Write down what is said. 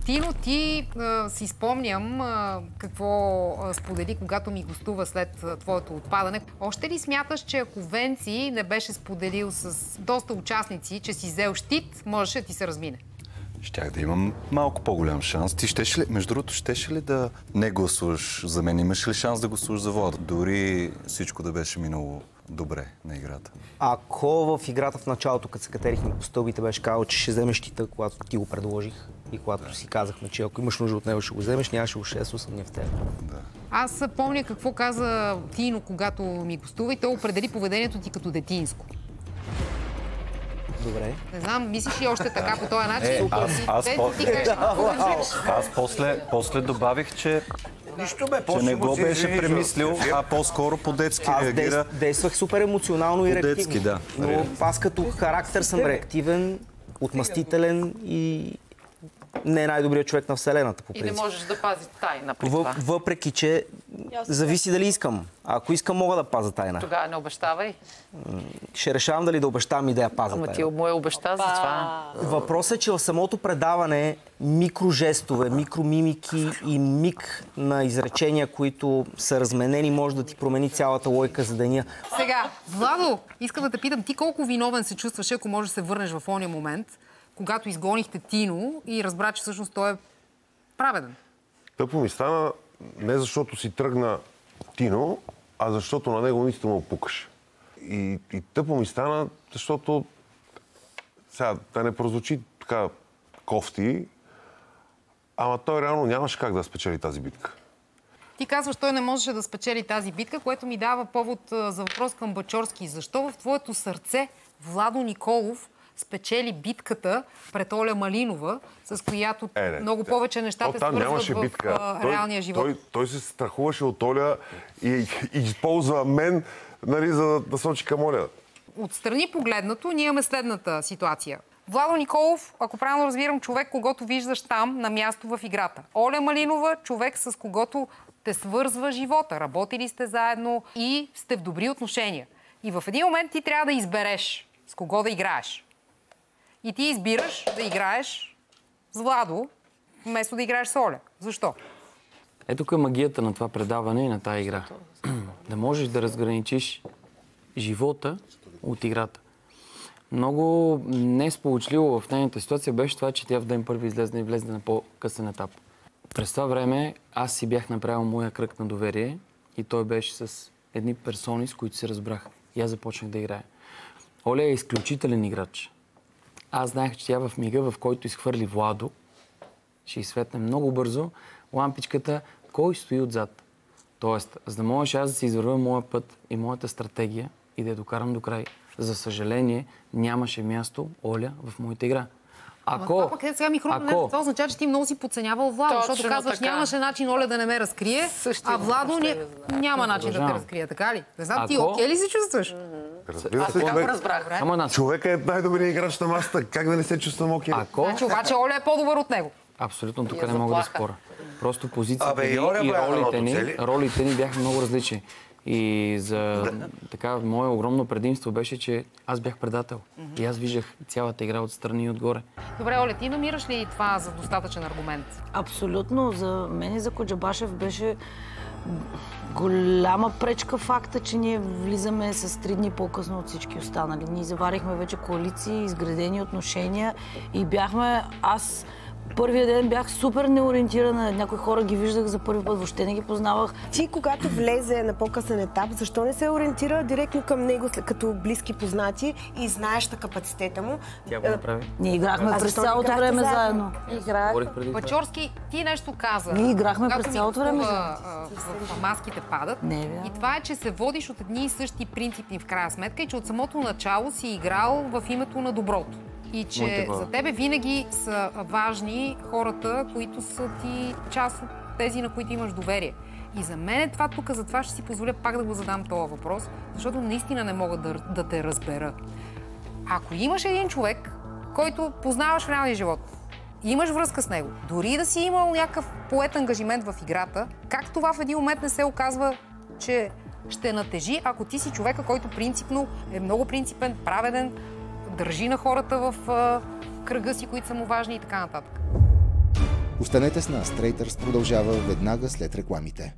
Тино, ти си спомням какво сподели, когато ми гостува след твоето отпадане. Още ли смяташ, че ако Венци не беше споделил с доста участници, че си взел щит, можеше да ти се размине? Щях да имам малко по-голям шанс. Ти щеше ли, между другото, щеше ли да не гласуваш за мен? Имаш ли шанс да гласуваш за Влад? Дори всичко да беше минало добре на играта. Ако в играта в началото, като се катерихме по стълбите, беше казал, че ще вземеш щита, когато ти го предложих и когато си казахме, че ако имаш нужда от него, ще го вземеш, нямаше го 6 съмня в теб. Да. Аз помня какво каза Тино, когато ми гостува, и той определи поведението ти като детинско. Добре. Не знам, мислиш ли още така по този начин? Аз после добавих, че не го беше премислил, а по-скоро по-детски реагира. Аз действах супер емоционално и реактивно. По-детски, да. Но аз като характер съм реактивен, отмъстителен и не е най-добрият човек на Вселената, по принцип. И не можеш да пазиш тайна при това. Въпреки, че зависи дали искам. Ако искам, мога да пазя тайна. Тогава не обещавай. Ще решавам дали да обещавам и да я пазя тайна. Ама ти му е обеща за това. Въпросът е, че в самото предаване микрожестове, микромимики и миг на изречения, които са разменени, може да ти промени цялата логика за деня. Сега, Владо, искам да те питам, ти колко виновен се чувстваш, ако можеш да се върнеш в ония момент, когато изгонихте Тино и разбра, че всъщност той е праведен? Тъпо ми стана не защото си тръгна Тино, а защото на него наистина му пукаш. И тъпо ми стана, защото сега да не прозвучи така кофти, ама той реално нямаше как да спечели тази битка. Ти казваш, той не можеше да спечели тази битка, което ми дава повод за въпрос към Бачорски. Защо в твоето сърце Владо Николов спечели битката пред Оля Малинова, с която много повече нещата свързват в реалния живот? Той се страхуваше от Оля и използва мен, нали, за да сочи към Оля. Отстрани погледнато, ние имаме следната ситуация. Владо Николов, ако правилно разбирам, човек, когото виждаш там, на място в играта. Оля Малинова, човек, с когото те свързва живота. Работили сте заедно и сте в добри отношения. И в един момент ти трябва да избереш с кого да играеш. И ти избираш да играеш с Владо, вместо да играеш с Оля. Защо? Ето тук е магията на това предаване и на тази игра. Да можеш да разграничиш живота от играта. Много несполучливо в нейната ситуация беше това, че тя в ден първи излезна и влезна на по-късен етап. През това време аз си бях направил моя кръг на доверие и той беше с едни персони, с които се разбрах. И аз започнах да играя. Оля е изключителен играч. Аз знаех, че тя в мига, в който изхвърли Владо, ще изсветне много бързо лампичката, кой стои отзад. Тоест, за да можеш аз да си извървя моя път и моята стратегия и да я докарам до край. За съжаление, нямаше място Оля в моята игра. Това сега ми хрумна нещо. Това означава, че ти много си подценявал Владо, защото казваш, нямаше начин Оля да не ме разкрие, а Владо няма начин да те разкрие, така ли? Не знам, ти окей ли се чувстваш? Аз така го разбрах. Човекът е най-добрият играч на масата. Как да не се чувствам окей? Значи обаче Оля е по-добър от него. Абсолютно, тук не мога да споря. Просто позицията и ролите ни бяха много различни. И за така, мое огромно предимство беше, че аз бях предател. И аз виждах цялата игра отстрани и отгоре. Добре, Оля, ти намираш ли това за достатъчен аргумент? Абсолютно. За мен и за Коджабашев беше голяма пречка факта, че ние влизаме с 3 дни по-късно от всички останали. Ние заварихме вече коалиции, изградени отношения и бяхме... Първия ден бях супер неориентирана. Някои хора ги виждах за първи път, въобще не ги познавах. Ти, когато влезе на по-късен етап, защо не се ориентира директно към него, като близки познати и знаеща капацитета му? Тя го направи. Ние играхме през цялото време заедно. Бачорски, ти нещо каза. Ние играхме през цялото време заедно. Маските падат. И това е, че се водиш от едни и същи принципни в крайна сметка и че от самото начало си играл в името на доброто. И че за тебе винаги са важни хората, които са ти част от тези, на които имаш доверие. И за мен това тук, затова ще си позволя пак да го задам този въпрос, защото наистина не мога да те разбера. Ако имаш един човек, който познаваш в реалния живот, и имаш връзка с него, дори да си имал някакъв поет ангажимент в играта, как това в един момент не се оказва, че ще натежи, ако ти си човека, който принципно е много принципен, праведен, държи на хората в кръга си, които са му важни и така нататък. Останете с нас. Трейтърс продължава веднага след рекламите.